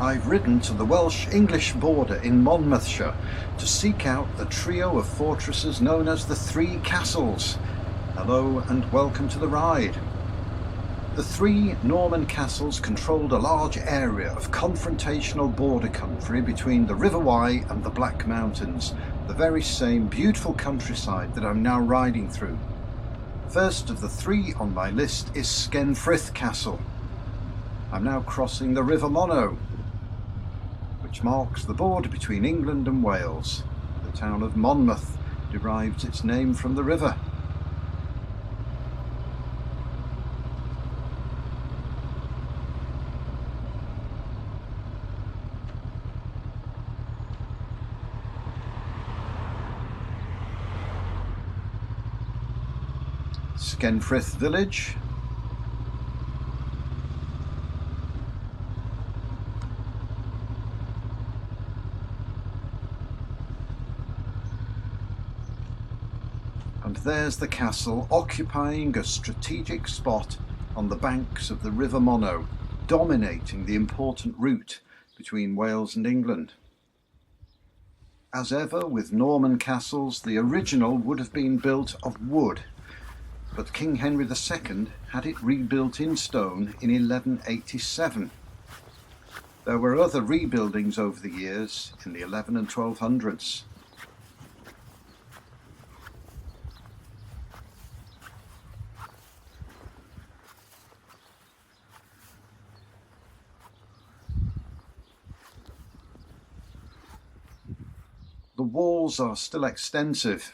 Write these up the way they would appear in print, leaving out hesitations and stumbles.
I've ridden to the Welsh-English border in Monmouthshire to seek out the trio of fortresses known as the Three Castles. Hello and welcome to the ride. The three Norman castles controlled a large area of confrontational border country between the River Wye and the Black Mountains, the very same beautiful countryside that I'm now riding through. First of the three on my list is Skenfrith Castle. I'm now crossing the River Monnow, which marks the border between England and Wales. The town of Monmouth derives its name from the river. Skenfrith village. And there's the castle occupying a strategic spot on the banks of the River Monnow, dominating the important route between Wales and England. As ever with Norman castles, the original would have been built of wood, but King Henry II had it rebuilt in stone in 1187. There were other rebuildings over the years in the 11 and 1200s. The walls are still extensive.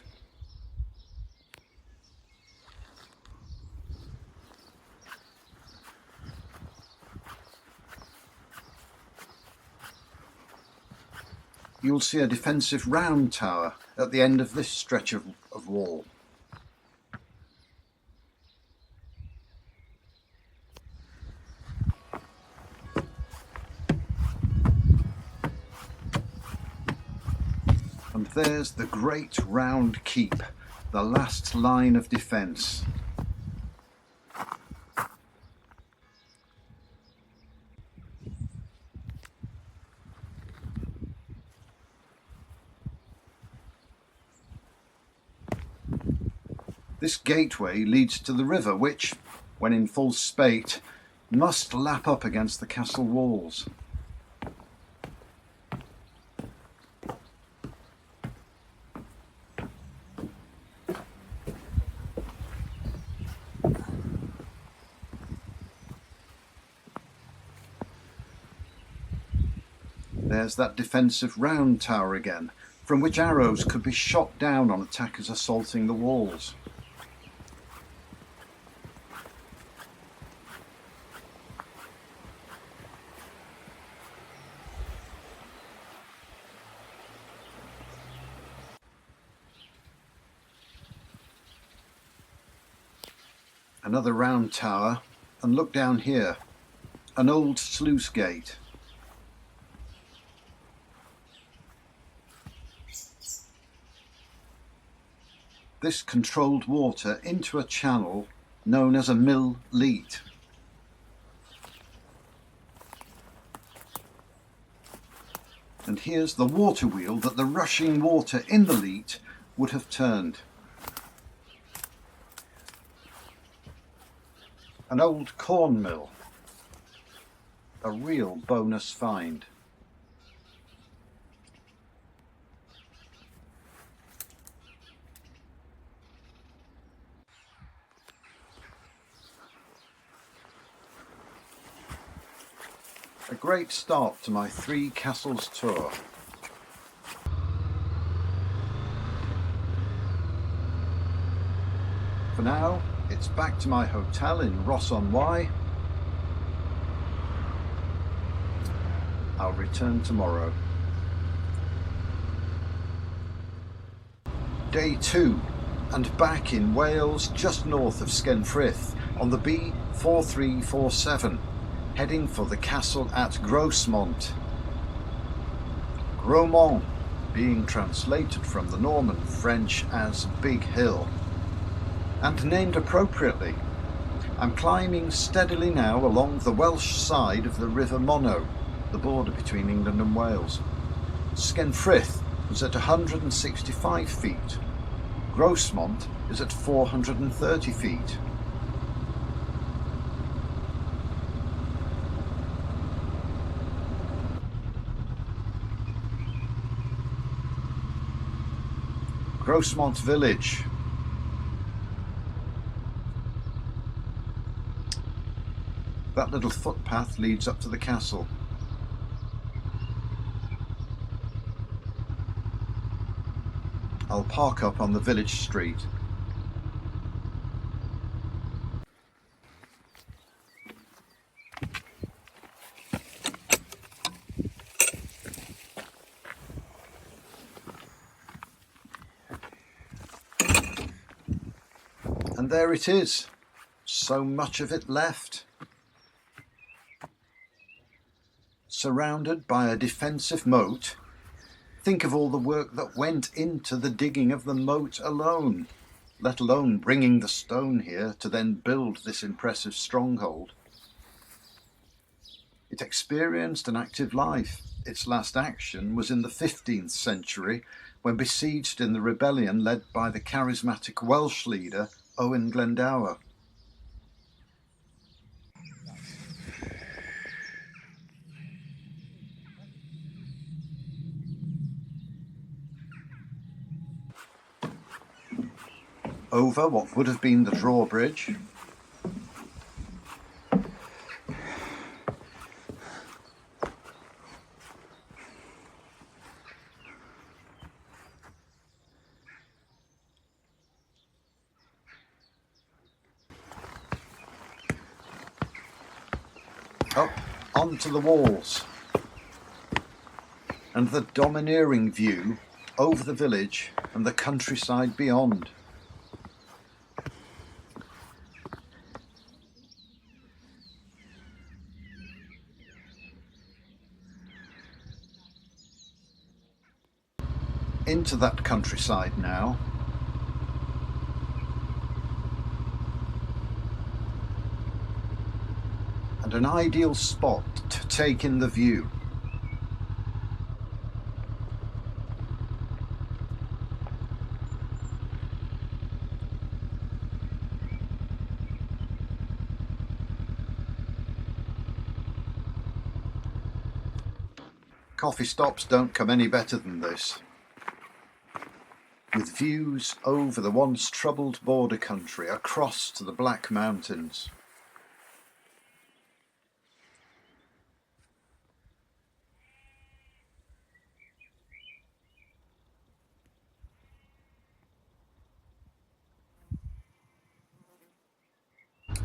You'll see a defensive round tower at the end of this stretch of wall. And there's the great round keep, the last line of defence. This gateway leads to the river, which, when in full spate, must lap up against the castle walls. There's that defensive round tower again, from which arrows could be shot down on attackers assaulting the walls. Another round tower, and look down here, an old sluice gate. This controlled water into a channel known as a mill leat. And here's the water wheel that the rushing water in the leat would have turned. An old corn mill, a real bonus find. A great start to my Three Castles tour. For now, it's back to my hotel in Grossmont. I'll return tomorrow. Day 2, and back in Wales, just north of Skenfrith, on the B4347. Heading for the castle at Grossmont. Grossmont being translated from the Norman French as Big Hill, and named appropriately. I'm climbing steadily now along the Welsh side of the River Monnow, the border between England and Wales. Skenfrith is at 165 feet. Grossmont is at 430 feet. Grossmont village. That little footpath leads up to the castle. I'll park up on the village street. And there it is. So much of it left. Surrounded by a defensive moat. Think of all the work that went into the digging of the moat alone, let alone bringing the stone here to then build this impressive stronghold. It experienced an active life. Its last action was in the 15th century, when besieged in the rebellion led by the charismatic Welsh leader Owen Glendower. Over what would have been the drawbridge, up onto the walls, and the domineering view over the village and the countryside beyond. Into that countryside now. And an ideal spot to take in the view. Coffee stops don't come any better than this, with views over the once troubled border country across to the Black Mountains.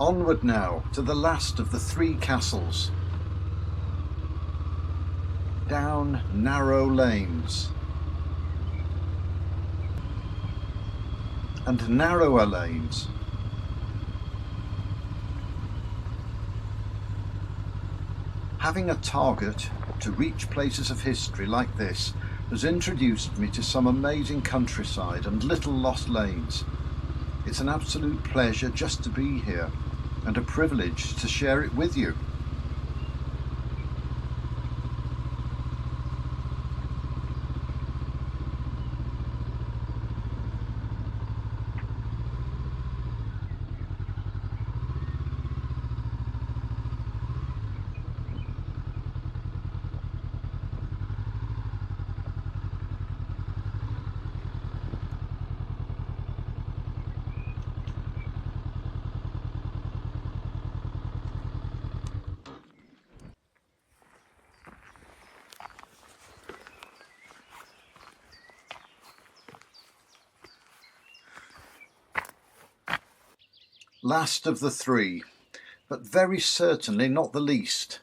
Onward now to the last of the three castles. Down narrow lanes. And narrower lanes. Having a target to reach places of history like this has introduced me to some amazing countryside and little lost lanes. It's an absolute pleasure just to be here, and a privilege to share it with you. Last of the three, but very certainly not the least,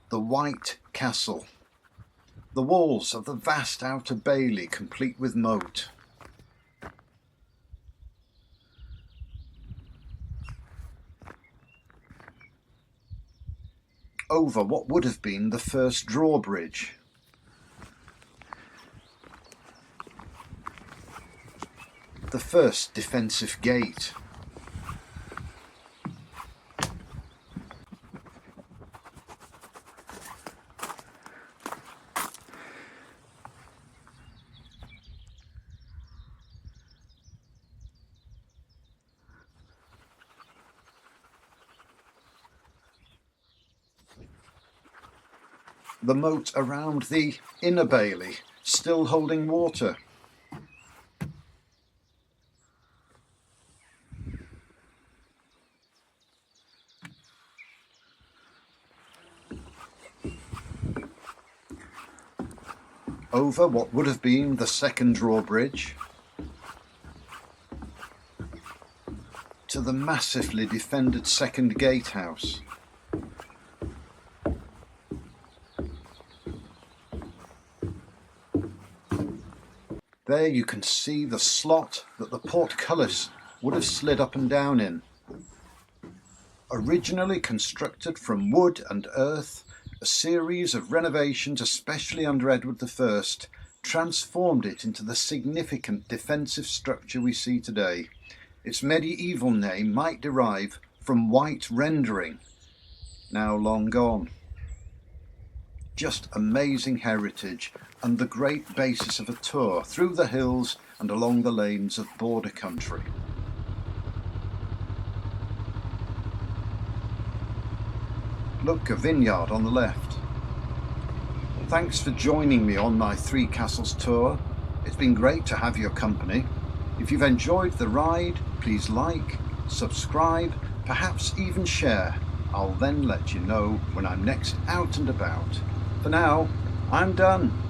the White Castle. The walls of the vast outer bailey complete with moat. Over what would have been the first drawbridge. The first defensive gate. the moat around the inner bailey, still holding water. Over what would have been the second drawbridge to the massively defended second gatehouse. There you can see the slot that the portcullis would have slid up and down in. Originally constructed from wood and earth, a series of renovations, especially under Edward I, transformed it into the significant defensive structure we see today. Its medieval name might derive from white rendering, now long gone. Just amazing heritage and the great basis of a tour through the hills and along the lanes of border country. Look, a vineyard on the left. Thanks for joining me on my Three Castles tour. It's been great to have your company. If you've enjoyed the ride, please like, subscribe, perhaps even share. I'll then let you know when I'm next out and about. For now, I'm Dunn.